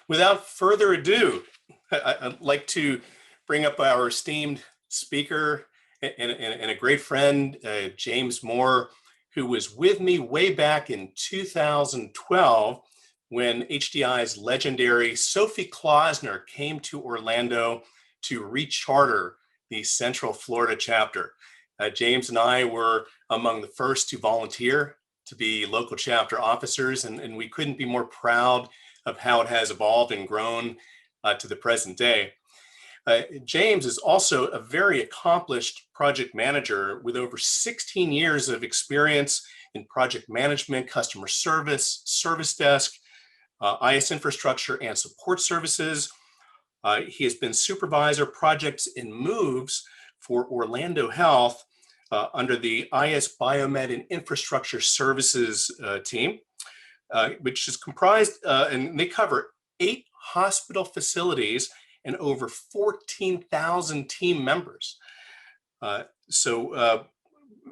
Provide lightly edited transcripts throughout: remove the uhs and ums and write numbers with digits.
without further ado, I'd like to bring up our esteemed speaker and a great friend, James Moore, who was with me way back in 2012 when HDI's legendary Sophie Klausner came to Orlando to recharter the Central Florida chapter. James and I were among the first to volunteer to be local chapter officers, and we couldn't be more proud of how it has evolved and grown to the present day. James is also a very accomplished project manager with over 16 years of experience in project management, customer service, service desk, IS infrastructure and support services. He has been supervisor projects and moves for Orlando Health under the IS Biomed and Infrastructure Services team, which is comprised, and they cover 8 hospital facilities and over 14,000 team members.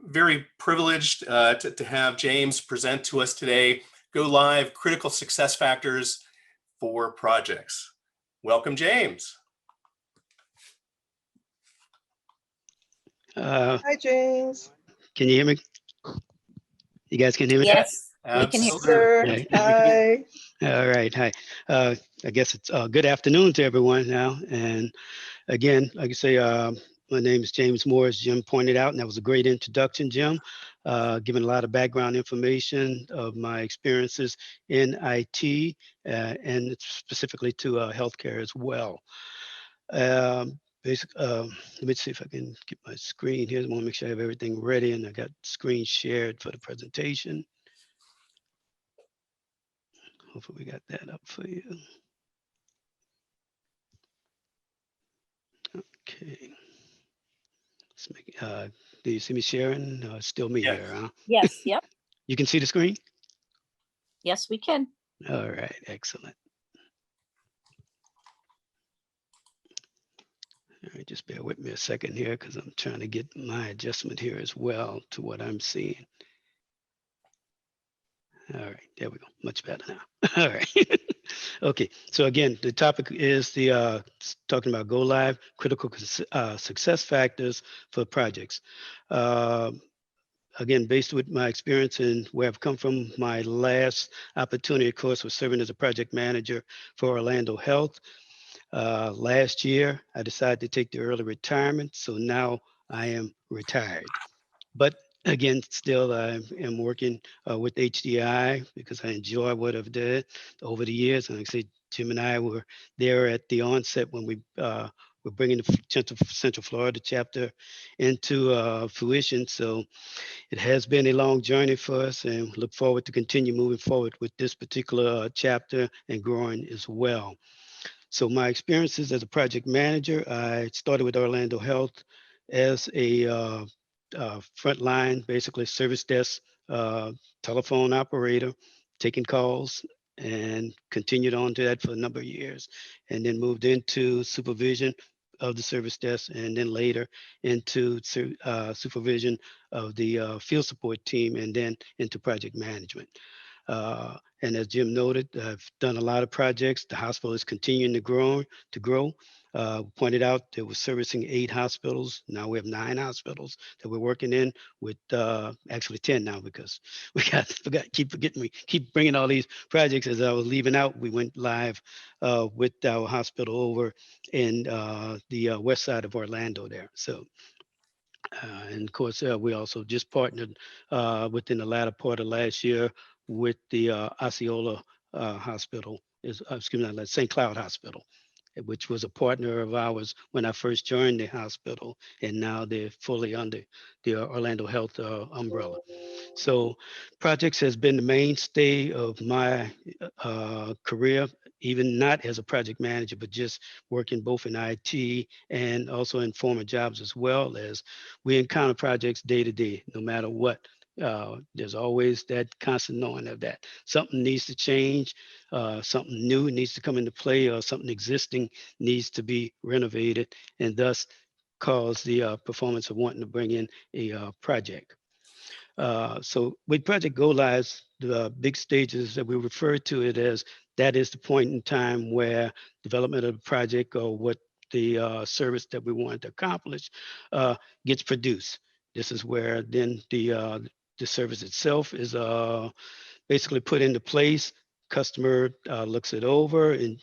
Very privileged to have James present to us today, Go Live, Critical Success Factors for Projects. Welcome, James. Hi, James. Can you hear me? You guys can hear me? Yes, we can hear you. Sir. Okay. Hi. All right. Hi. I guess it's good afternoon to everyone now. And again, like I say, my name is James Moore, as Jim pointed out, and that was a great introduction, Jim, giving a lot of background information of my experiences in IT and specifically to healthcare as well. Let me see if I can get my screen here. I want to make sure I have everything ready, and I got screen shared for the presentation. Hopefully we got that up for you. Okay. Let's make, do you see me sharing? No, it's still me Yes. here, huh? Yes, yep. You can see the screen? Yes, we can. All right, excellent. All right, just bear with me a second here because I'm trying to get my adjustment here as well to what I'm seeing. All right, there we go. Much better now. All right. Okay, so again, the topic is the talking about Go Live, critical success factors for projects. Again, based with my experience and where I've come from, my last opportunity, of course, was serving as a project manager for Orlando Health. Last year, I decided to take the early retirement, so now I am retired. But again, still I am working with HDI because I enjoy what I've done over the years. And like I said, Jim and I were there at the onset when we were bringing the Central Florida chapter into fruition. So it has been a long journey for us, and look forward to continue moving forward with this particular chapter and growing as well. So my experiences as a project manager, I started with Orlando Health as a frontline, basically service desk, telephone operator, taking calls, and continued on to that for a number of years, and then moved into supervision of the service desk, and then later into supervision of the field support team, and then into project management. And as Jim noted, I've done a lot of projects. The hospital is continuing to grow. Pointed out there was servicing 8 hospitals. Now we have 9 hospitals that we're working in with actually 10 now because we keep bringing all these projects. As I was leaving out, we went live with our hospital over in the west side of Orlando there. So. And of course, we also just partnered within the latter part of last year with the Osceola Hospital, St. Cloud Hospital, which was a partner of ours when I first joined the hospital, and now they're fully under the Orlando Health umbrella. So projects has been the mainstay of my career, even not as a project manager, but just working both in IT and also in former jobs as well. As we encounter projects day to day, no matter what. There's always that constant knowing of that something needs to change, something new needs to come into play, or something existing needs to be renovated, and thus cause the performance of wanting to bring in a project. So with Project Go Lives, the big stages that we refer to it as that is the point in time where development of the project or what the service that we want to accomplish gets produced. This is where then the service itself is basically put into place. Customer looks it over and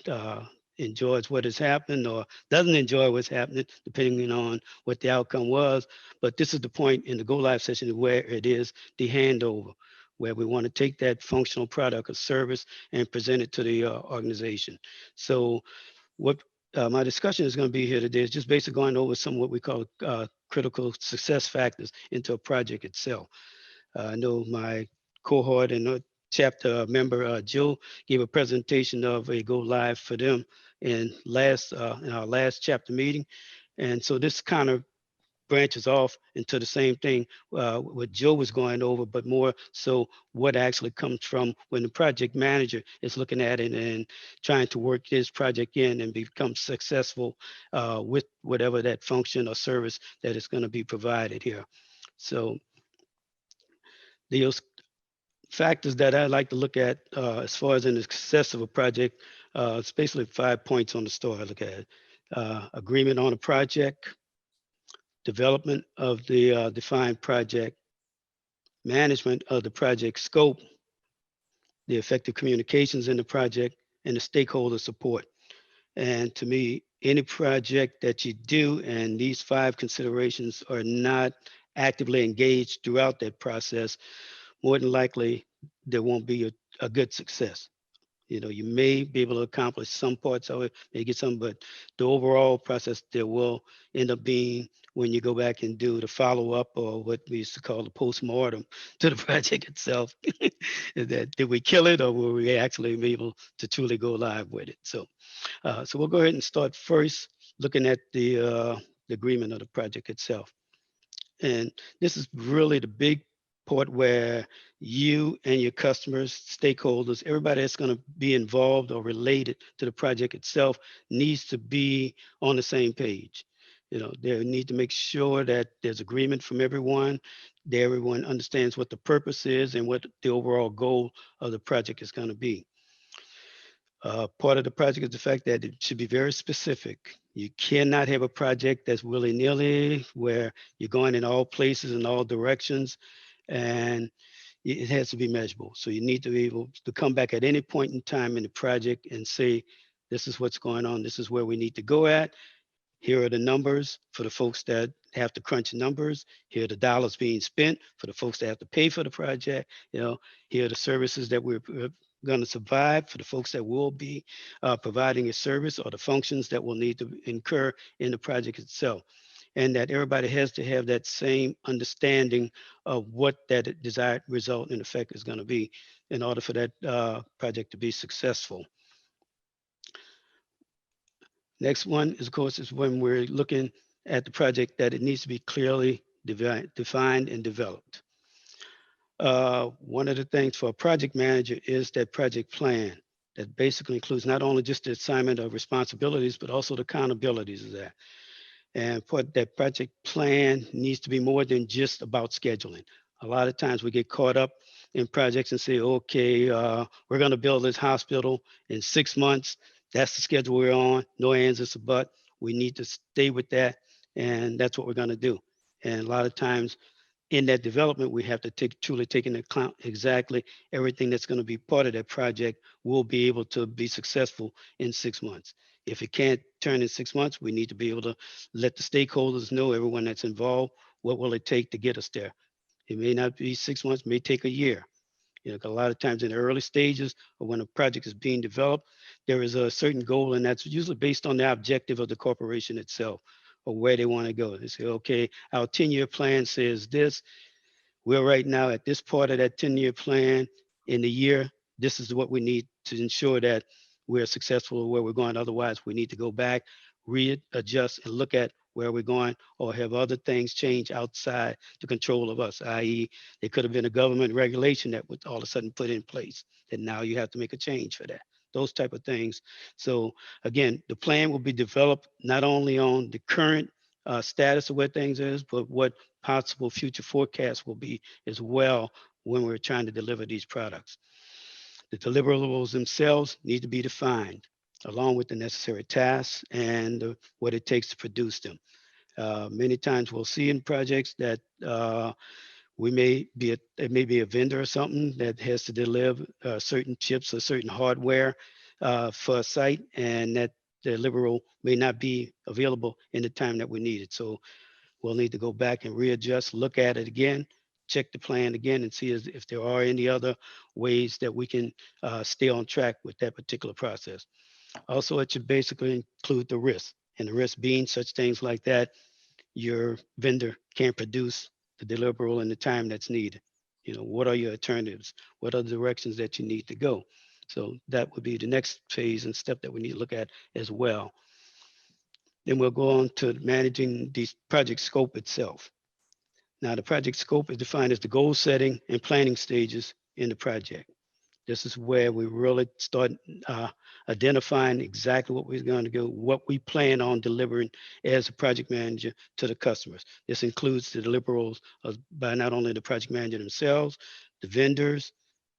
enjoys what is happening or doesn't enjoy what's happening, depending on what the outcome was. But this is the point in the go live session where it is the handover, where we want to take that functional product or service and present it to the organization. So what my discussion is going to be here today is just basically going over some what we call critical success factors into a project itself. I know my cohort and chapter member Joe gave a presentation of a go live for them in our last chapter meeting, and so this kind of branches off into the same thing what Joe was going over, but more so what actually comes from when the project manager is looking at it and trying to work his project in and become successful with whatever that function or service that is going to be provided here. So those factors that I like to look at as far as in the success of a project, it's basically 5 points on the store I look at. Agreement on a project, development of the defined project, management of the project scope, the effective communications in the project, and the stakeholder support. And to me, any project that you do and these 5 considerations are not actively engaged throughout that process, more than likely there won't be a good success. You know, you may be able to accomplish some parts of it, may get some, but the overall process there will end up being when you go back and do the follow-up or what we used to call the post-mortem to the project itself. That did we kill it or were we actually able to truly go live with it? So we'll go ahead and start first looking at the agreement of the project itself. And this is really the big part where you and your customers, stakeholders, everybody that's going to be involved or related to the project itself needs to be on the same page. You know, they need to make sure that there's agreement from everyone, that everyone understands what the purpose is and what the overall goal of the project is going to be. Part of the project is the fact that it should be very specific. You cannot have a project that's willy-nilly where you're going in all places in all directions, and it has to be measurable. So you need to be able to come back at any point in time in the project and say, this is what's going on. This is where we need to go at. Here are the numbers for the folks that have to crunch numbers. Here are the dollars being spent for the folks that have to pay for the project. You know, here are the services that we're going to survive for the folks that will be providing a service or the functions that will need to incur in the project itself. And that everybody has to have that same understanding of what that desired result and effect is going to be in order for that project to be successful. Next one is, of course, is when we're looking at the project that it needs to be clearly defined and developed. One of the things for a project manager is that project plan that basically includes not only just the assignment of responsibilities, but also the accountabilities of that. And that project plan needs to be more than just about scheduling. A lot of times we get caught up in projects and say, okay, we're going to build this hospital in 6 months. That's the schedule we're on. No ands, it's a but. We need to stay with that. And that's what we're going to do. And a lot of times in that development, we have to truly take into account exactly everything that's going to be part of that project will be able to be successful in 6 months. If it can't turn in 6 months, we need to be able to let the stakeholders know, everyone that's involved, what will it take to get us there. It may not be 6 months, it may take a year. You know, a lot of times in the early stages or when a project is being developed, there is a certain goal, and that's usually based on the objective of the corporation itself or where they want to go. They say, okay, our 10-year plan says this. We're right now at this part of that 10-year plan in the year. This is what we need to ensure that we're successful where we're going. Otherwise, we need to go back, readjust, and look at where we're going, or have other things change outside the control of us, i.e. it could have been a government regulation that was all of a sudden put in place, and now you have to make a change for that, those type of things. So again, the plan will be developed not only on the current status of where things is, but what possible future forecasts will be as well when we're trying to deliver these products. The deliverables themselves need to be defined along with the necessary tasks and what it takes to produce them. Many times we'll see in projects that it may be a vendor or something that has to deliver certain chips or certain hardware for a site, and that deliverable may not be available in the time that we need it. So we'll need to go back and readjust, look at it again, check the plan again, and see if there are any other ways that we can stay on track with that particular process. Also, it should basically include the risk, and the risk being such things like that your vendor can't produce the deliverable in the time that's needed. You know, what are your alternatives? What are the directions that you need to go? So that would be the next phase and step that we need to look at as well. Then we'll go on to managing the project scope itself. Now, the project scope is defined as the goal setting and planning stages in the project. This is where we really start identifying exactly what we're going to do, what we plan on delivering as a project manager to the customers. This includes the deliverables by not only the project manager themselves, the vendors,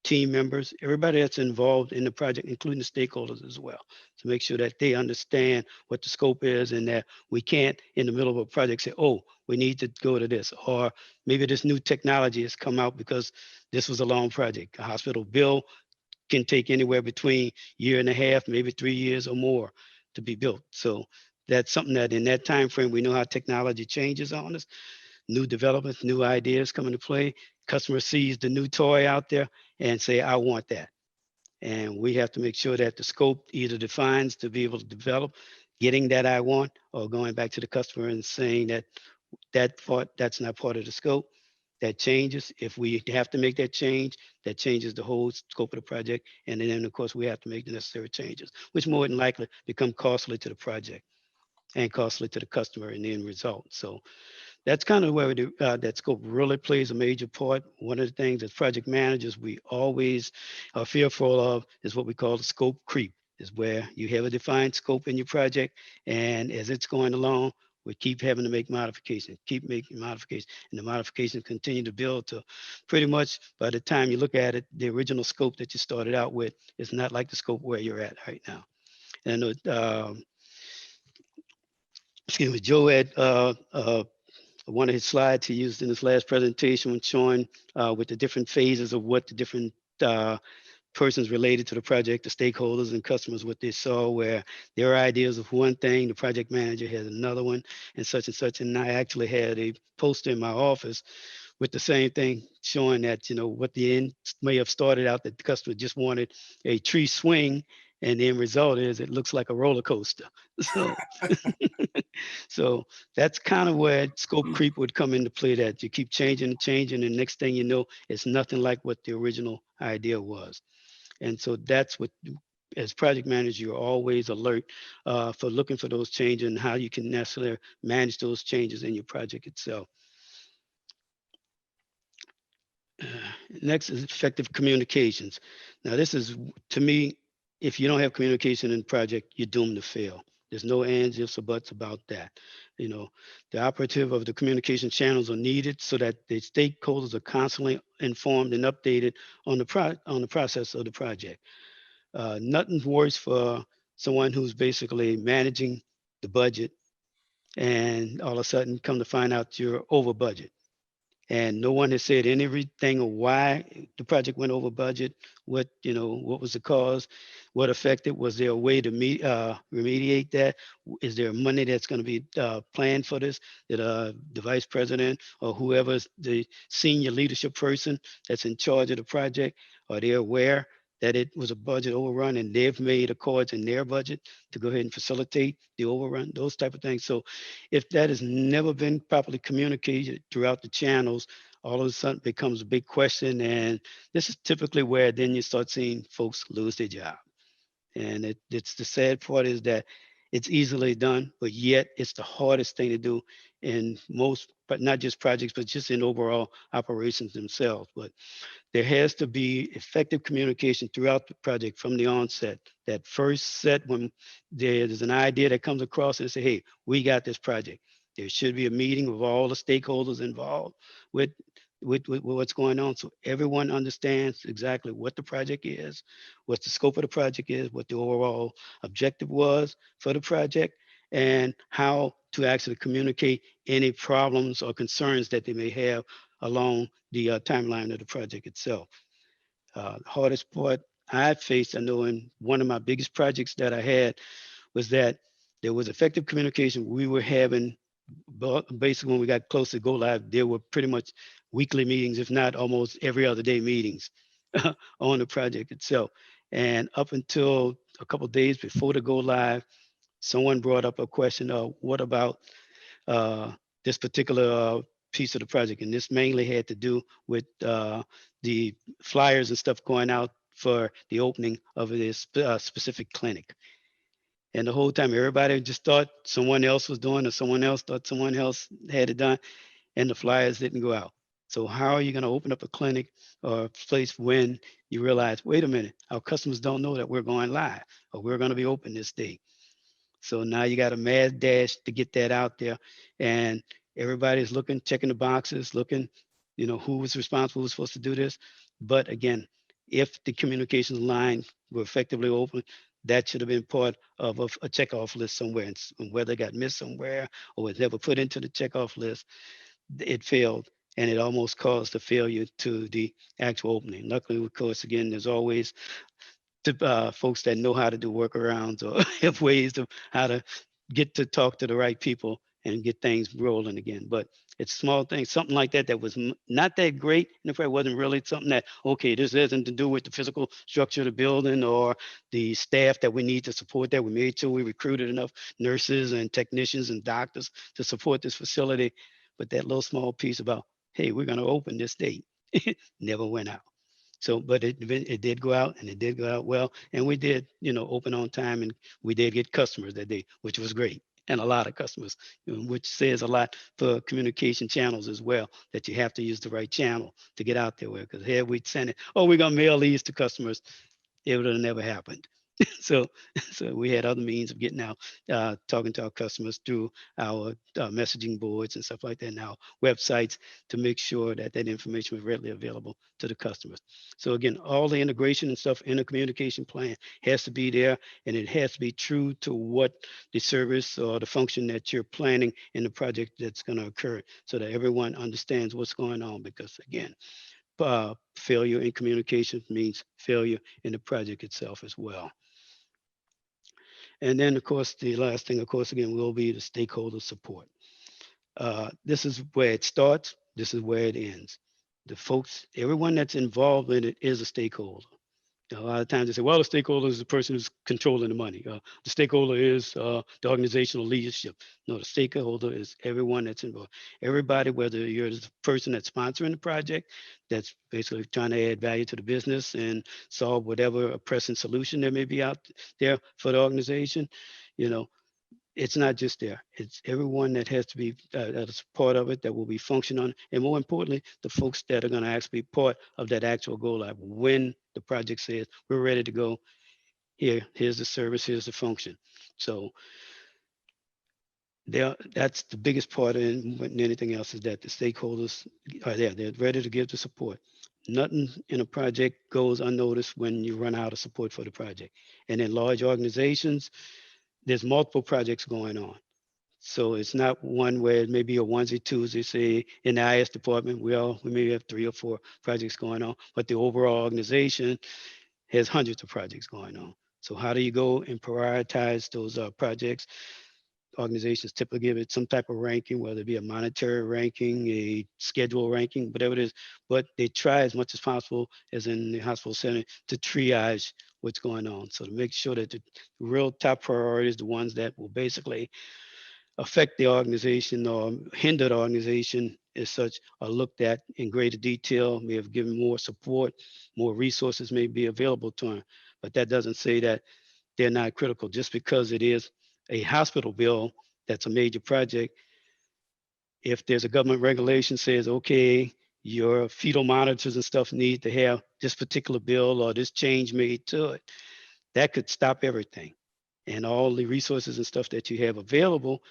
team members, everybody that's involved in the project, including the stakeholders as well, to make sure that they understand what the scope is and that we can't, in the middle of a project, say, oh, we need to go to this, or maybe this new technology has come out because this was a long project. A hospital bill can take anywhere between year and a half, maybe 3 years or more to be built. So that's something that in that time frame, we know how technology changes on us, new developments, new ideas come into play. Customer sees the new toy out there and say, I want that. And we have to make sure that the scope either defines to be able to develop getting that I want, or going back to the customer and saying that that's not part of the scope. That changes. If we have to make that change, that changes the whole scope of the project. And then of course we have to make the necessary changes, which more than likely become costly to the project and costly to the customer in the end result. So that's kind of where that scope really plays a major part. One of the things as project managers we always are fearful of is what we call the scope creep, is where you have a defined scope in your project, and as it's going along, we keep having to make modifications, keep making modifications, and the modifications continue to build to pretty much by the time you look at it, the original scope that you started out with is not like the scope where you're at right now. And excuse me, Joe had one of his slides he used in his last presentation when showing with the different phases of what the different persons related to the project, the stakeholders and customers, what they saw, where their ideas of one thing, the project manager had another one, and such and such. And I actually had a poster in my office with the same thing showing that, you know, what the end may have started out that the customer just wanted a tree swing, and the end result is it looks like a roller coaster. So so that's kind of where scope creep would come into play, that you keep changing and changing, and next thing you know, it's nothing like what the original idea was. And so that's what, as project manager, you're always alert for looking for those changes and how you can necessarily manage those changes in your project itself. Next is effective communications. Now, this is, to me, if you don't have communication in the project, you're doomed to fail. There's no ands, ifs, or buts about that. You know, the operative of the communication channels are needed so that the stakeholders are constantly informed and updated on the process of the project. Nothing's worse for someone who's basically managing the budget and all of a sudden come to find out you're over budget. And no one has said anything of why the project went over budget, what, you know, what was the cause, what affected, was there a way to remediate that? Is there money that's going to be planned for this, that the vice president or whoever's the senior leadership person that's in charge of the project, are they aware that it was a budget overrun and they've made accords in their budget to go ahead and facilitate the overrun, those type of things. So if that has never been properly communicated throughout the channels, all of a sudden becomes a big question. And this is typically where then you start seeing folks lose their job. And it's the sad part is that it's easily done, but yet it's the hardest thing to do in most, but not just projects, but just in overall operations themselves. But there has to be effective communication throughout the project from the onset. That first set, when there's an idea that comes across and say, hey, we got this project. There should be a meeting with all the stakeholders involved with with what's going on. So everyone understands exactly what the project is, what the scope of the project is, what the overall objective was for the project, and how to actually communicate any problems or concerns that they may have along the timeline of the project itself. The hardest part I faced, I know in one of my biggest projects that I had was that there was effective communication. We were having, basically when we got close to go live, there were pretty much weekly meetings, if not almost every other day meetings on the project itself. And up until a couple of days before the go live, someone brought up a question of what about uh, this particular piece of the project. And this mainly had to do with the flyers and stuff going out for the opening of this specific clinic. And the whole time, everybody just thought someone else was doing, or someone else thought someone else had it done, and the flyers didn't go out. So how are you going to open up a clinic or a place when you realize, wait a minute, our customers don't know that we're going live or we're going to be open this day? So now you got a mad dash to get that out there, and everybody's looking, checking the boxes, looking, who was responsible, who's supposed to do this. But again, if the communications line were effectively open, that should have been part of a checkoff list somewhere. And whether it got missed somewhere or was never put into the checkoff list, it failed, and it almost caused a failure to the actual opening. Luckily, of course, again, there's always to folks that know how to do workarounds or have ways of how to get to talk to the right people and get things rolling again. But it's small things, something like that, that was not that great. And if it wasn't really something that, okay, this isn't to do with the physical structure of the building or the staff that we need to support that. We made sure we recruited enough nurses and technicians and doctors to support this facility. But that little small piece about, hey, we're going to open this date, never went out. So, but it did go out, and it did go out well. And we did, open on time, and we did get customers that day, which was great. And a lot of customers, which says a lot for communication channels as well, that you have to use the right channel to get out there with. Because here we'd send it, oh, we're going to mail these to customers. It would have never happened. So, so we had other means of getting out, talking to our customers through our messaging boards and stuff like that, and our websites, to make sure that that information was readily available to the customers. So again, all the integration and stuff in a communication plan has to be there, and it has to be true to what the service or the function that you're planning in the project that's going to occur, so that everyone understands what's going on. Because again, failure in communication means failure in the project itself as well. And then, of course, the last thing, of course, again, will be the stakeholder support. This is where it starts. This is where it ends. The folks, everyone that's involved in it is a stakeholder. A lot of times they say, well, the stakeholder is the person who's controlling the money. The stakeholder is the organizational leadership. No, the stakeholder is everyone that's involved. Everybody, whether you're the person that's sponsoring the project, that's basically trying to add value to the business and solve whatever pressing solution there may be out there for the organization, it's not just there. It's everyone that has to be that's part of it, that will be functioning on, and more importantly, the folks that are going to actually be part of that actual go live. When the project says we're ready to go, here's the service, here's the function. So that's the biggest part, and more than anything else, is that the stakeholders are there. They're ready to give the support. Nothing in a project goes unnoticed when you run out of support for the project. And in large organizations, there's multiple projects going on. So it's not one where it may be a onesie twosie. Say in the IS department, we may have 3 or 4 projects going on, but the overall organization has hundreds of projects going on. So how do you go and prioritize those projects? Organizations typically give it some type of ranking, whether it be a monetary ranking, a schedule ranking, whatever it is, but they try as much as possible, as in the hospital setting, to triage what's going on. So to make sure that the real top priorities, the ones that will basically affect the organization or hinder the organization as such, are looked at in greater detail, may have given more support, more resources may be available to them. But that doesn't say that they're not critical. Just because it is a hospital bill that's a major project, if there's a government regulation says, okay, your fetal monitors and stuff need to have this particular bill or this change made to it, that could stop everything. And all the resources and stuff that you have available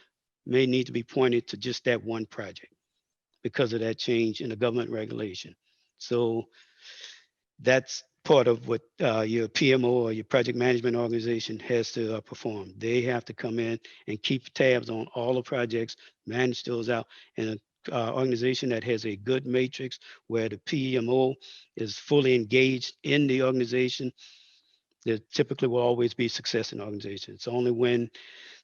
may need to be pointed to just that one project, because of that change in the government regulation. So that's part of what your PMO or your project management organization has to perform. They have to come in and keep tabs on all the projects, manage those out, and an organization that has a good matrix where the PMO is fully engaged in the organization, there typically will always be success in the organization. It's only when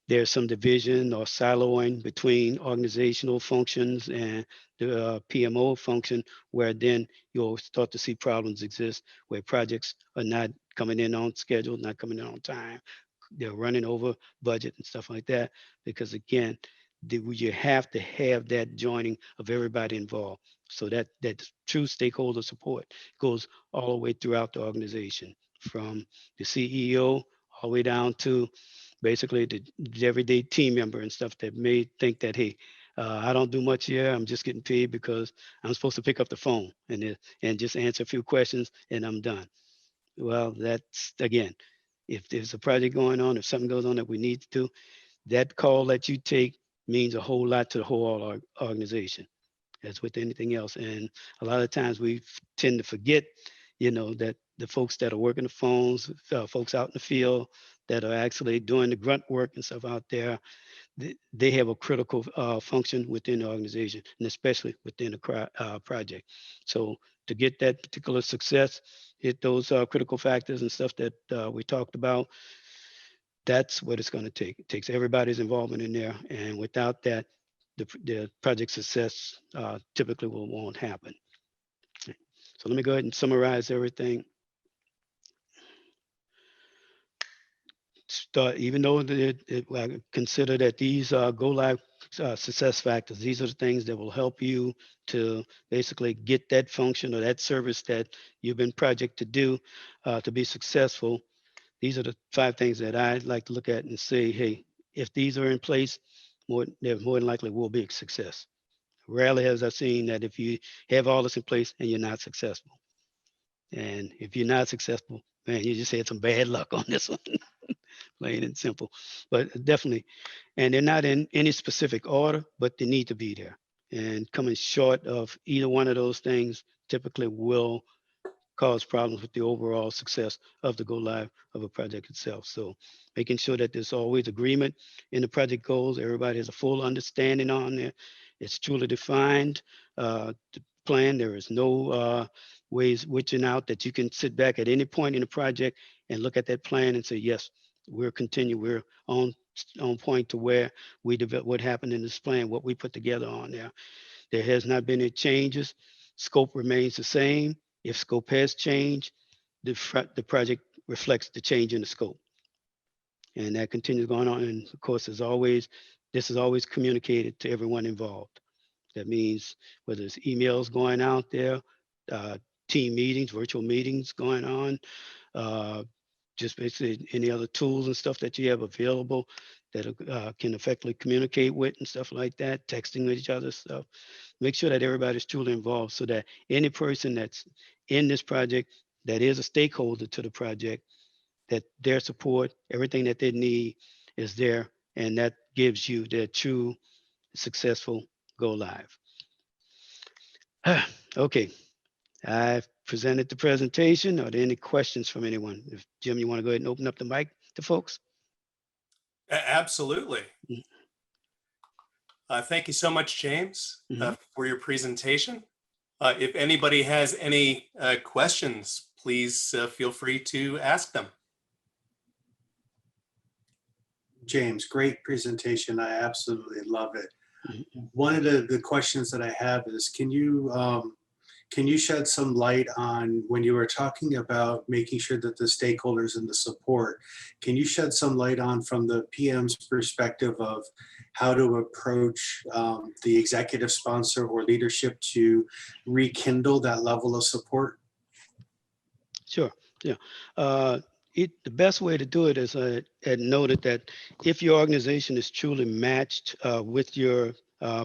there's some division or siloing between organizational functions and the PMO function, where then you'll start to see problems exist where projects are not coming in on schedule, not coming in on time. They're running over budget and stuff like that. Because again, you have to have that joining of everybody involved. So that true stakeholder support goes all the way throughout the organization, from the CEO all the way down to basically the everyday team member and stuff that may think that, hey, I don't do much here. I'm just getting paid because I'm supposed to pick up the phone and just answer a few questions and I'm done. Well, that's again, if there's a project going on, if something goes on that we need to do, that call that you take means a whole lot to the whole organization, as with anything else. And a lot of times we tend to forget, that the folks that are working the phones, folks out in the field that are actually doing the grunt work and stuff out there, they have a critical function within the organization, and especially within the project. So to get that particular success, hit those critical factors and stuff that we talked about, that's what it's going to take. It takes everybody's involvement in there, and without that, the project success typically won't happen. So let me go ahead and summarize everything. Even though I consider that these go live success factors, these are the things that will help you to basically get that function or that service that you've been project to do to be successful. These are the 5 things that I like to look at and say, hey, if these are in place, there more than likely will be a success. Rarely has I seen that if you have all this in place and you're not successful. And if you're not successful, man, you just had some bad luck on this one. Plain and simple. But definitely, and they're not in any specific order, but they need to be there. And coming short of either one of those things typically will cause problems with the overall success of the go live of a project itself. So making sure that there's always agreement in the project goals, everybody has a full understanding on there. It's truly defined. The plan, there is no ways witching out, that you can sit back at any point in the project and look at that plan and say, yes, we're on point to where we develop what happened in this plan, what we put together on there. There has not been any changes. Scope remains the same. If scope has changed, the project reflects the change in the scope. And that continues going on. And of course, this is always communicated to everyone involved. That means whether it's emails going out there, team meetings, virtual meetings going on, just basically any other tools and stuff that you have available that can effectively communicate with and stuff like that, texting with each other stuff. Make sure that everybody's truly involved so that any person that's in this project that is a stakeholder to the project, that their support, everything that they need is there, and that gives you their true successful go live. Okay, I've presented the presentation. Are there any questions from anyone? If Jim, you want to go ahead and open up the mic to folks? Absolutely. Thank you so much, James, for your presentation. If anybody has any questions, please feel free to ask them. James, great presentation. I absolutely love it. Mhm. One of the questions that I have is, can you shed some light on, when you were talking about making sure that the stakeholders and the support, can you shed some light on, from the PM's perspective, of how to approach the executive sponsor or leadership to rekindle that level of support? Sure, yeah. The best way to do it is I had noted that if your organization is truly matched with your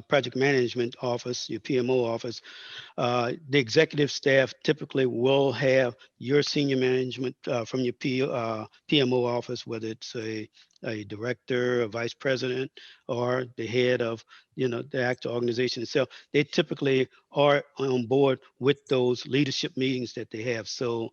project management office, your PMO office, the executive staff typically will have your senior management from your PMO office, whether it's a director, a vice president, or the head of, the actual organization itself. They typically are on board with those leadership meetings that they have. So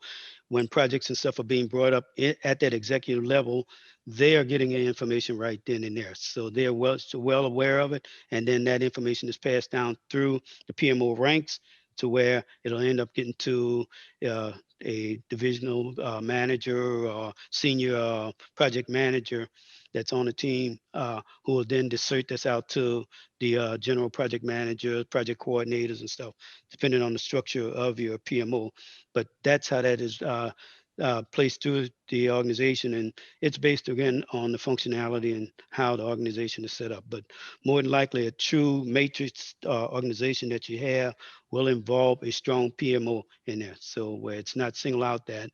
when projects and stuff are being brought up at that executive level, they are getting the information right then and there. So they're well aware of it. And then that information is passed down through the PMO ranks to where it'll end up getting to a divisional manager or senior project manager that's on the team, who will then discern this out to the general project manager, project coordinators and stuff, depending on the structure of your PMO. But that's how that is placed through the organization. And it's based again on the functionality and how the organization is set up. But more than likely, a true matrix organization that you have will involve a strong PMO in there. So where it's not single out that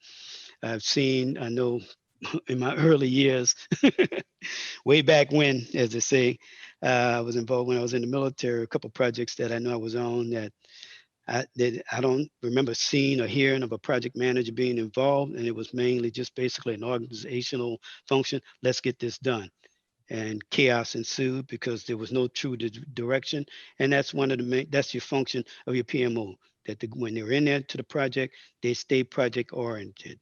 I know in my early years, way back when, as they say, I was involved when I was in the military, a couple of projects that I know I was on that I don't remember seeing or hearing of a project manager being involved. And it was mainly just basically an organizational function. Let's get this done. And chaos ensued because there was no true direction. And that's one of the main, that's your function of your PMO, that when they're in there to the project, they stay project oriented,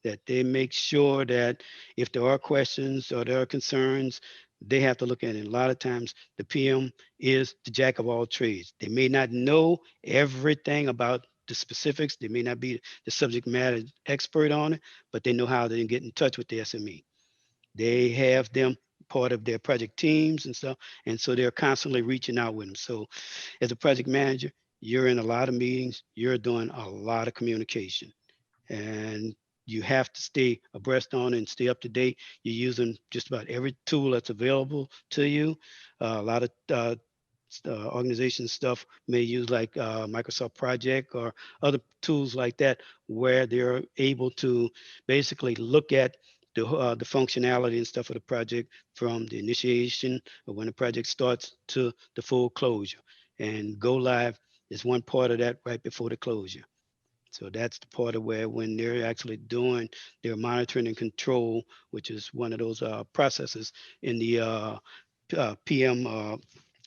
that they make sure that if there are questions or there are concerns, they have to look at it. A lot of times the PM is the jack of all trades. They may not know everything about the specifics. They may not be the subject matter expert on it, but they know how to get in touch with the SME. They have them part of their project teams and stuff. And so they're constantly reaching out with them. So as a project manager, you're in a lot of meetings, you're doing a lot of communication, and you have to stay abreast on and stay up to date. You're using just about every tool that's available to you. A lot of organization stuff may use like Microsoft Project or other tools like that, where they're able to basically look at the functionality and stuff of the project from the initiation of when the project starts to the full closure. And go live is one part of that right before the closure. So that's the part of where when they're actually doing their monitoring and control, which is one of those processes in the PM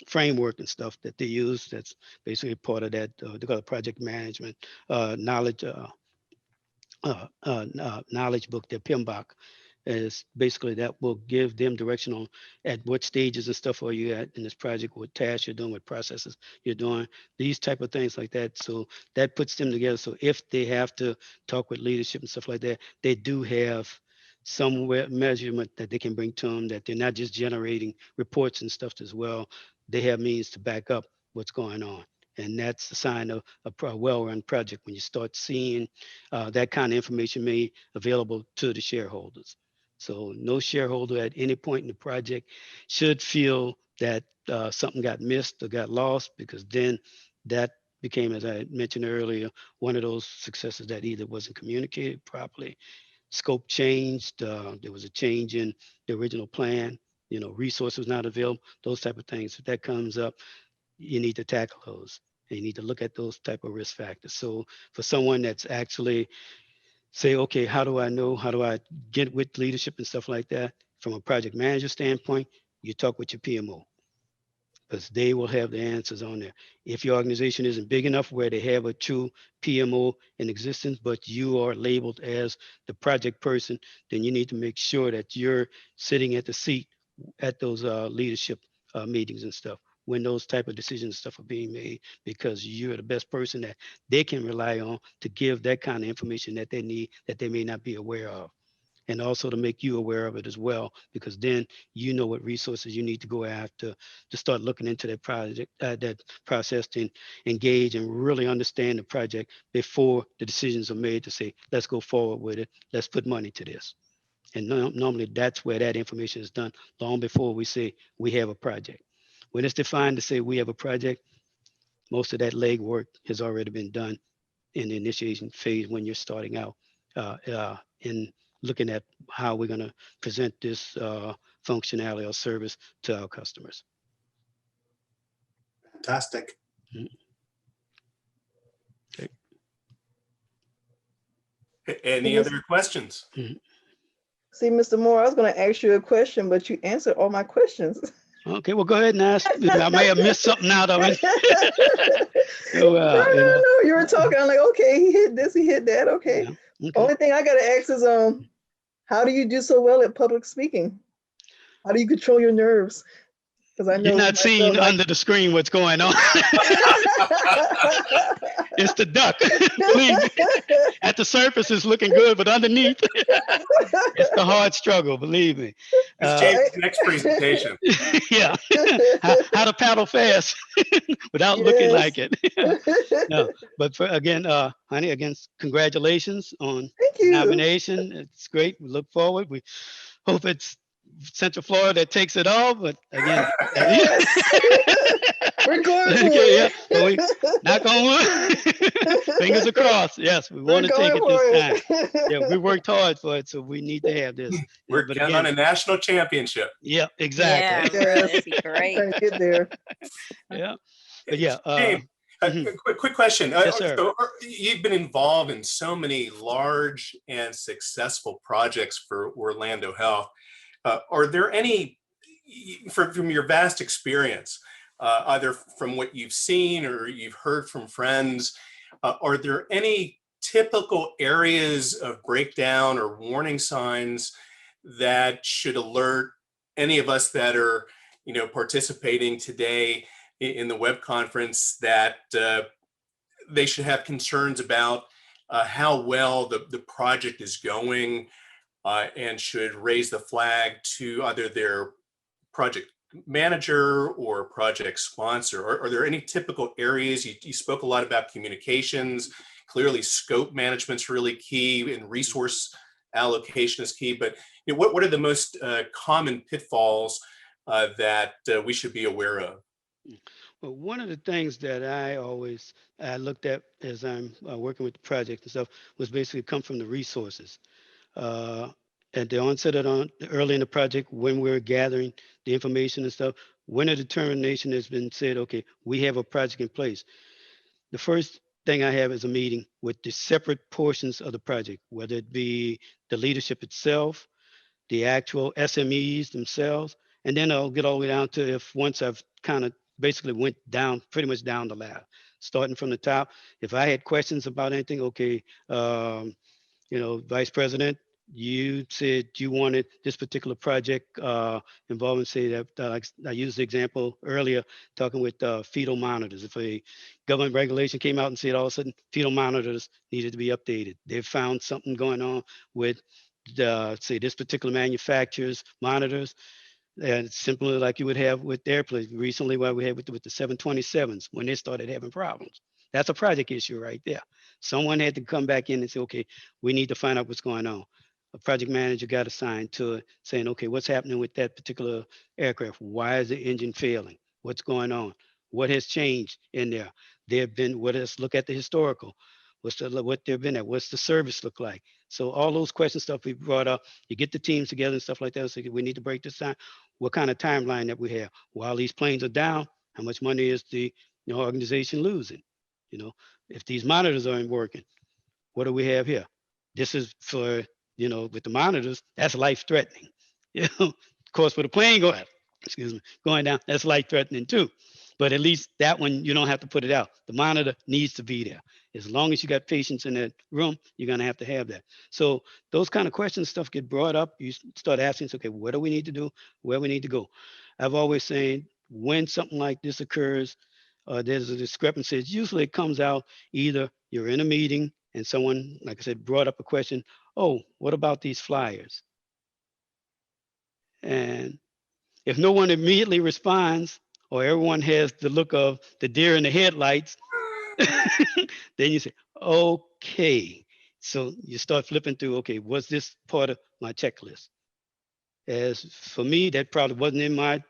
framework and stuff that they use. That's basically part of that. They call it project management knowledge knowledge book, their PMBOK, is basically that will give them direction on at what stages and stuff are you at in this project, what tasks you're doing, what processes you're doing, these type of things like that. So that puts them together. So if they have to talk with leadership and stuff like that, they do have some measurement that they can bring to them, that they're not just generating reports and stuff as well. They have means to back up what's going on. And that's the sign of a well-run project, when you start seeing that kind of information made available to the shareholders. So no shareholder at any point in the project should feel that something got missed or got lost, because then that became, as I mentioned earlier, one of those successes that either wasn't communicated properly, scope changed, there was a change in the original plan, resources not available, those type of things. If that comes up, you need to tackle those. And you need to look at those type of risk factors. So for someone that's actually say, okay, how do I know? How do I get with leadership and stuff like that? From a project manager standpoint, you talk with your PMO, because they will have the answers on there. If your organization isn't big enough where they have a true PMO in existence, but you are labeled as the project person, then you need to make sure that you're sitting at the seat at those leadership meetings and stuff, when those type of decisions and stuff are being made, because you're the best person that they can rely on to give that kind of information that they need, that they may not be aware of. And also to make you aware of it as well, because then you know what resources you need to go after to start looking into that project, that process, to engage and really understand the project before the decisions are made to say, let's go forward with it, let's put money to this. And normally that's where that information is done, long before we say we have a project. When it's defined to say we have a project, most of that legwork has already been done in the initiation phase, when you're starting out in looking at how we're going to present this functionality or service to our customers. fantastic. Any Yes. other questions? See, Mr. Moore, I was going to ask you a question, but you answered all my questions. Okay, well, go ahead and ask. I may have missed something out of it. Oh, No, you know, no, you were talking. I'm like, okay, he hit this, he hit that. Okay. yeah, okay. Only thing I got to ask is, how do you do so well at public speaking? How do you control your nerves? Because I know You're not seeing myself, under the screen what's going on. It's the duck. Believe me. At the surface, it's looking good, but underneath, it's the hard struggle. Believe me. It's James' next presentation. Yeah. How to paddle fast without looking like it. No, but again, honey, again, congratulations on Thank the you. nomination. It's great. We look forward. We hope it's Central Florida that takes it all. But again, Yes. We're going for okay, yeah, it. but we knock on wood. Fingers across. Yes, we want to take it this time. Yeah, we worked hard for it, so we need to have this. We're But counting on a national championship. yeah, Yeah, exactly. really, that'd be great. Trying to get there. Yeah, but yeah. James, mhm. quick question. Yes, sir. So you've been involved in so many large and successful projects for Orlando Health. Are there any, from your vast experience, either from what you've seen or you've heard from friends, are there any typical areas of breakdown or warning signs that should alert any of us that are, participating today in the web conference that they should have concerns about how well the project is going, and should raise the flag to either their project manager or project sponsor? Are there any typical areas? You spoke a lot about communications. Clearly, scope management's really key, and resource allocation is key. But what are the most common pitfalls that we should be aware of? Well, one of the things that I looked at as I'm working with the project and stuff was basically come from the resources. At the onset early in the project, when we're gathering the information and stuff, when a determination has been said, okay, we have a project in place. The first thing I have is a meeting with the separate portions of the project, whether it be the leadership itself, the actual SMEs themselves, and then I'll get all the way down to once I've kind of basically went down, pretty much down the ladder, starting from the top. If I had questions about anything, okay, Vice President, you said you wanted this particular project involving, say that I used the example earlier, talking with fetal monitors. If a government regulation came out and said all of a sudden fetal monitors needed to be updated, they found something going on with say this particular manufacturer's monitors, and it's simply like you would have with airplanes. Recently, what we had with the 727s when they started having problems. That's a project issue right there. Someone had to come back in and say, okay, we need to find out what's going on. A project manager got assigned to it, saying, okay, what's happening with that particular aircraft? Why is the engine failing? What's going on? What has changed in there? Let's look at the historical. What they've been at? What's the service look like? So all those questions stuff we brought up, you get the teams together and stuff like that. So we need to break this down. What kind of timeline that we have? While these planes are down, how much money is the organization losing? If these monitors aren't working, what do we have here? This is for, with the monitors, that's life threatening. Of course, with a plane going down, that's life threatening too. But at least that one, you don't have to put it out. The monitor needs to be there. As long as you got patients in that room, you're going to have that. So those kind of questions stuff get brought up. You start asking, okay, what do we need to do? Where we need to go? I've always said when something like this occurs, there's a discrepancy. Usually it comes out either you're in a meeting and someone, like I said, brought up a question. Oh, what about these flyers? And if no one immediately responds, or everyone has the look of the deer in the headlights, then you say, okay. So you start flipping through, okay, was this part of my checklist? As for me, that probably wasn't in my,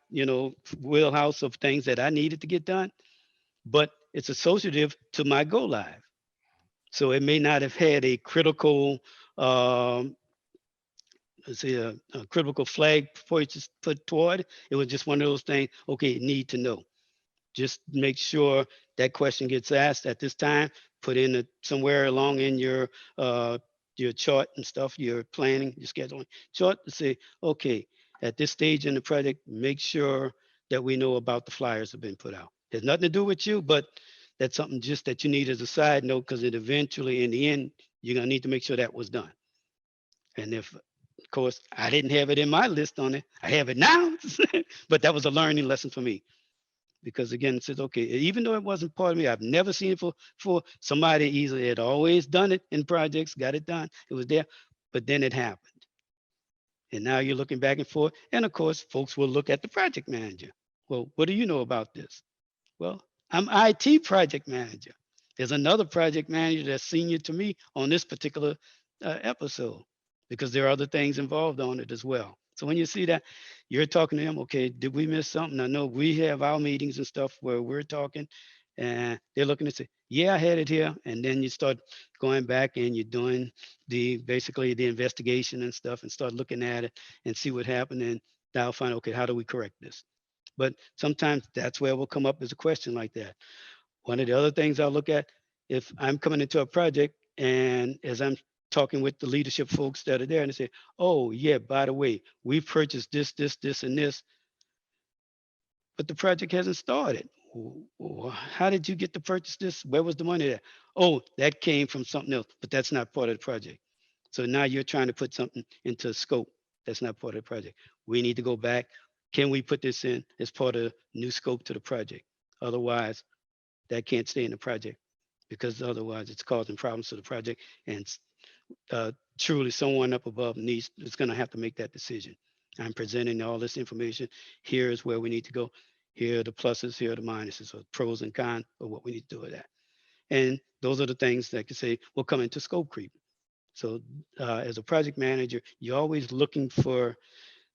wheelhouse of things that I needed to get done, but it's associative to my go live. So it may not have had a critical, let's say a critical flag before you just put toward it. It was just one of those things, okay, need to know. just make sure that question gets asked at this time, put in somewhere along in your chart and stuff, your planning, your scheduling chart to say, okay, at this stage in the project, make sure that we know about the flyers that have been put out. There's nothing to do with you, but that's something just that you need as a side note, because it eventually, in the end, you're gonna need to make sure that was done. And if, of course, I didn't have it in my list on it, I have it now, but that was a learning lesson for me. Because again, it says, okay, even though it wasn't part of me, I've never seen it for somebody easily had always done it in projects, got it done, it was there, but then it happened. And now you're looking back and forth. And of course, folks will look at the project manager. Well, what do you know about this? Well, I'm IT project manager. There's another project manager that's senior to me on this particular episode, because there are other things involved on it as well. So when you see that, you're talking to them, okay, did we miss something? I know we have our meetings and stuff where we're talking, and they're looking to say, yeah, I had it here. And then you start going back and you're doing basically the investigation and stuff, and start looking at it and see what happened. And now find, okay, how do we correct this? But sometimes that's where it will come up as a question like that. One of the other things I'll look at, if I'm coming into a project and as I'm talking with the leadership folks that are there, and they say, oh yeah, by the way, we purchased this, this, this, and this, but the project hasn't started. How did you get to purchase this? Where was the money there? Oh, that came from something else, but that's not part of the project. So now you're trying to put something into scope that's not part of the project. We need to go back. Can we put this in as part of new scope to the project? Otherwise, that can't stay in the project, because otherwise it's causing problems to the project, and truly someone up above is going to have to make that decision. I'm presenting all this information. Here is where we need to go. Here are the pluses, here are the minuses, or pros and cons of what we need to do with that. And those are the things that can say will come into scope creep. So as a project manager, you're always looking for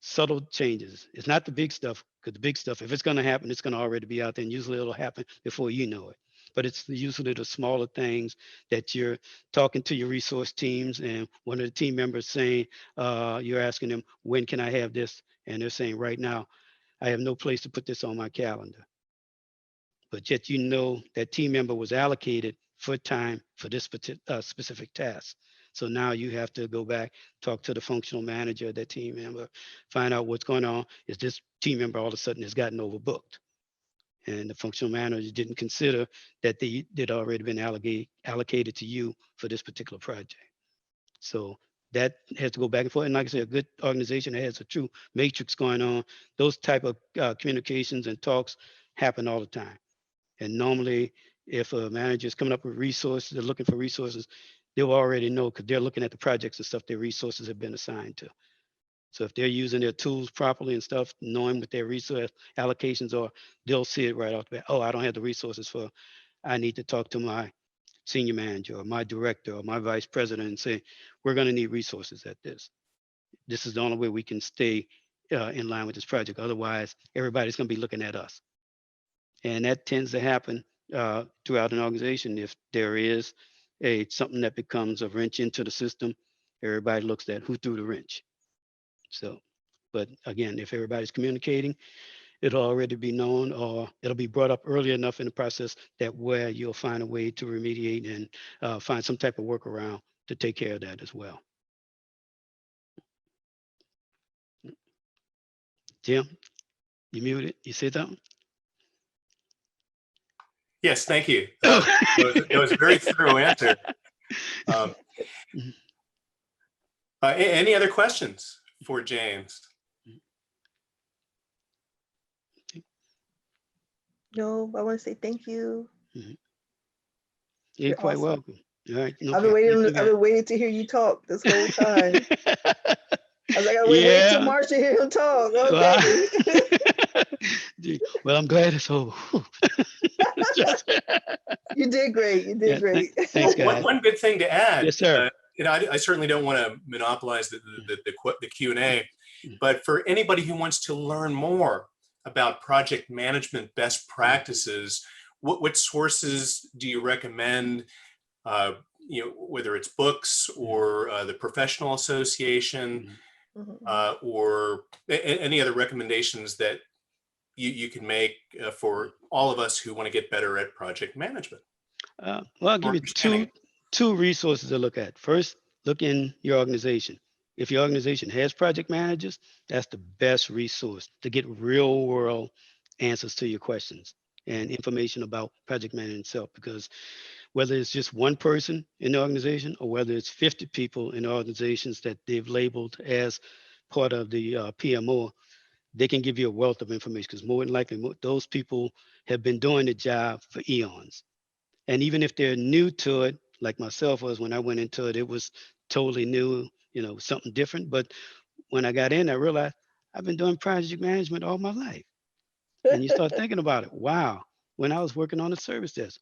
subtle changes. It's not the big stuff, because the big stuff, if it's going to happen, it's going to already be out there, and usually it'll happen before you know it. But it's usually the smaller things that you're talking to your resource teams, and one of the team members saying, you're asking them, when can I have this? And they're saying, right now, I have no place to put this on my calendar. But yet you know that team member was allocated for time for this specific task. So now you have to go back, talk to the functional manager, that team member, find out what's going on. Is this team member all of a sudden has gotten overbooked? And the functional manager didn't consider that they'd already been allocated to you for this particular project. So that has to go back and forth. And like I said, a good organization that has a true matrix going on, those type of communications and talks happen all the time. And normally, if a manager is coming up with resources, they're looking for resources, they'll already know, because they're looking at the projects and stuff their resources have been assigned to. So if they're using their tools properly and stuff, knowing what their resource allocations are, they'll see it right off the bat. Oh, I don't have the resources for, I need to talk to my senior manager or my director or my vice president and say, we're going to need resources at this. This is the only way we can stay in line with this project. Otherwise, everybody's going to be looking at us. And that tends to happen throughout an organization. If there is something that becomes a wrench into the system, everybody looks at who threw the wrench. So, but again, if everybody's communicating, it'll already be known, or it'll be brought up early enough in the process that where you'll find a way to remediate and find some type of workaround to take care of that as well. Jim, you muted, you said something? Yes, thank you. It was a very thorough answer. Any other questions for James? No, I want to say thank you. You're quite awesome. welcome. All right. No I've been problem. waiting. I've been waiting to hear you talk this whole time. I was like, I wait Yeah. till March to hear him talk. Okay. Well, I'm glad it's over. You did great. You did great. Thanks, guys. One good thing to add. Yes, sir. I certainly don't want to monopolize the Q&A, but for anybody who wants to learn more about project management best practices, what sources do you recommend? Whether it's books or the professional association, or any other recommendations that you can make for all of us who want to get better at project management? Well, I'll give you Understanding. two resources to look at. First, look in your organization. If your organization has project managers, that's the best resource to get real world answers to your questions and information about project management itself. Because whether it's just one person in the organization or whether it's 50 people in organizations that they've labeled as part of the PMO, they can give you a wealth of information because more than likely those people have been doing the job for eons. And even if they're new to it, like myself was when I went into it, it was totally new, something different. But when I got in, I realized I've been doing project management all my life. And you start thinking about it. Wow. When I was working on the service desk,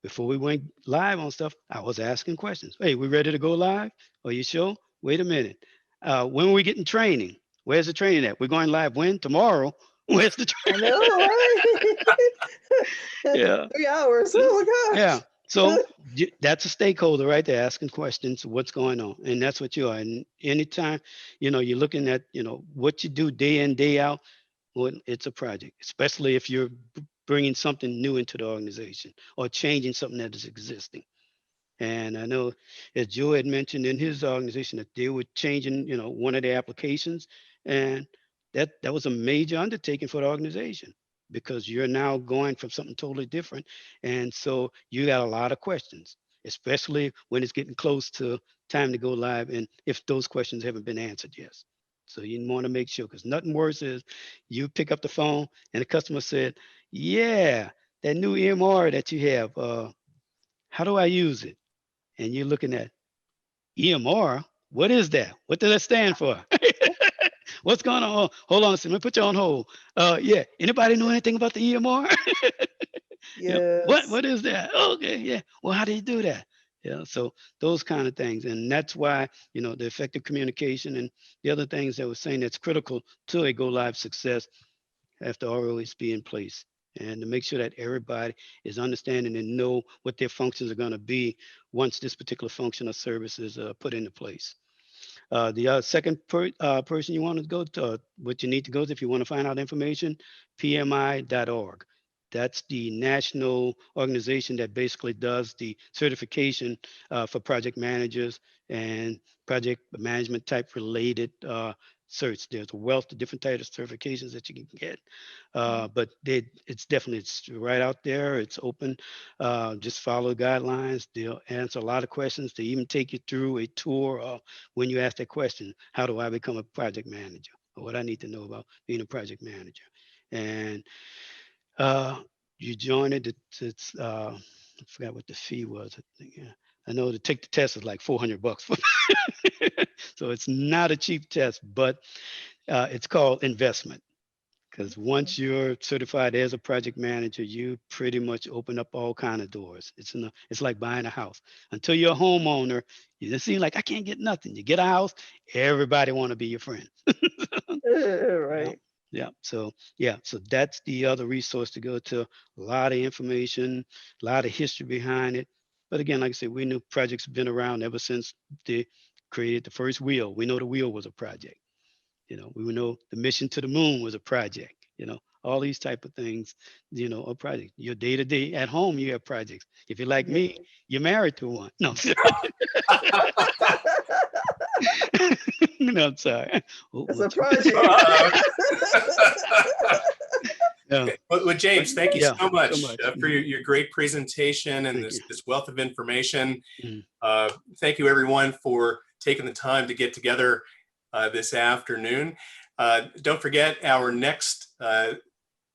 before we went live on stuff, I was asking questions. Hey, we ready to go live? Are you sure? Wait a minute. When are we getting training? Where's the training at? We're going live when? Tomorrow. Where's the I training? know, right? Yeah. 3 hours. Oh my Yeah. gosh. So that's a stakeholder right there asking questions, what's going on? And that's what you are. And anytime, you're looking at, what you do day in, day out, well, it's a project, especially if you're bringing something new into the organization or changing something that is existing. And I know, as Joe had mentioned in his organization, that they were changing, one of their applications, and that was a major undertaking for the organization because you're now going from something totally different, and so you got a lot of questions, especially when it's getting close to time to go live, and if those questions haven't been answered yet. So you want to make sure, because nothing worse is you pick up the phone and the customer said, "Yeah, that new EMR that you have, how do I use it?" And you're looking at EMR. What is that? What does that stand for? What's going on? Oh, hold on a second. Let me put you on hold. Yeah. Anybody know anything about the EMR? What Yes. what is that? Okay, yeah. Well, how do you do that? Yeah. So those kind of things. And that's why, the effective communication and the other things that we're saying that's critical to a go live success have to always be in place and to make sure that everybody is understanding and know what their functions are going to be once this particular function or service is put into place. The second person you want to go to, what you need to go to if you want to find out information, PMI.org. That's the national organization that basically does the certification for project managers and project management type related certs. There's a wealth of different types of certifications that you can get, but it's right out there. It's open. Just follow the guidelines. They'll answer a lot of questions. They even take you through a tour of when you ask that question, how do I become a project manager? Or what I need to know about being a project manager. And you join it. I forgot what the fee was. I think, yeah. I know to take the test is like $400. So it's not a cheap test, but it's called investment. Because once you're certified as a project manager, you pretty much open up all kind of doors. It's like buying a house. Until you're a homeowner, you just seem like I can't get nothing. You get a house, everybody want to be your friend. Yeah. Right. Yeah. So yeah. So that's the other resource to go to. A lot of information, a lot of history behind it. But again, like I said, we knew projects have been around ever since they created the first wheel. We know the wheel was a project. We know the mission to the moon was a project. All these type of things, a project. Your day to day at home, you have projects. If you're like Yeah. me, you're married to one. No, no, I'm sorry. It's a project. Yeah, Well, James, thank you yeah, so so much much. for your great presentation and Thank you. this wealth of information. Mhm. Thank you, everyone, for taking the time to get together this afternoon. Don't forget, our next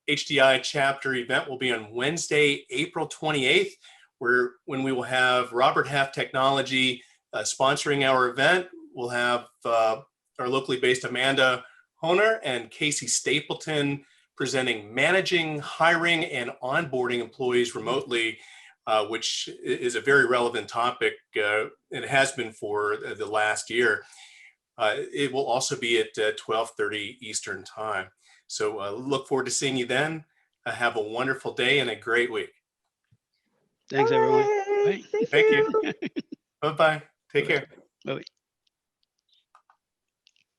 HDI chapter event will be on Wednesday, April 28th, when we will have Robert Half Technology sponsoring our event. We'll have our locally based Amanda Honer and Casey Stapleton presenting managing, hiring, and onboarding employees remotely, which is a very relevant topic, and it has been for the last year. It will also be at 12:30 Eastern time. So look forward to seeing you then. Have a wonderful day and a great week. Thanks, All everyone. right. Bye. Thank Thank you. you. Bye-bye. Take care. Bye.